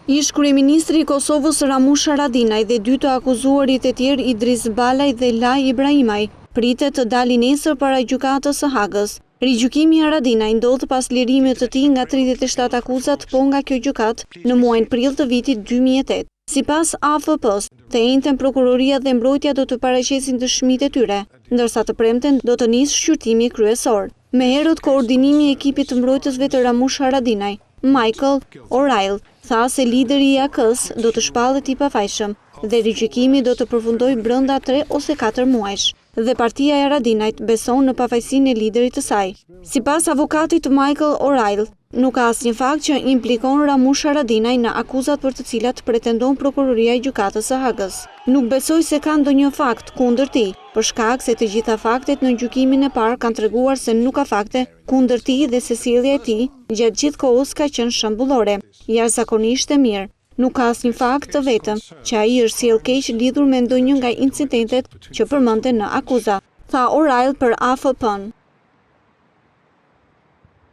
Ish kryeministri i Kosovës Ramush Haradinaj dhe dy të akuzuarit e tjerë Idris Balaj dhe Laj Ibrahimaj pritet të dalin nesër para gjykatës së Hagës. Rigjykimi i Haradinaj ndodh pas lirimit të tij nga 37 akuzat po nga kjo gjykatë në muajin prill të vitit 2008. Sipas AFP-s, të njëjtën prokuroria dhe mbrojtja do të paraqesin dëshmitë e tyre, ndërsa të premten do të nisë shqyrtimi kryesor. Me herët koordinimi i ekipit të mbrojtësve të Ramush Haradinaj, Michael O'Reilly, tha se lideri i AK-s do të shpallet i pafajshëm dhe rigjykimi do të përfundojë brenda 3 ose 4 muajsh. Dhe partia e Haradinajt beson në pafajësinë e liderit të saj. Sipas avokatit Michael O'Reilly, nuk ka asnjë fakt që implikon Ramush Haradinaj në akuzat për të cilat pretendon prokuroria e gjykatës së Hagës. Nuk besoj se ka ndonjë fakt kundër tij, për shkak se të gjitha faktet në gjykimin e parë kanë treguar se nuk ka fakte kundër tij dhe se sjellja e tij gjatë gjithë kohës ka qenë shembullore, jashtëzakonisht e mirë. Nuk ka asnjë fakt të vetëm që ai është sjell keq lidhur me ndonjë nga incidentet që përmenden në akuza, tha O'Reilly për AFP-n.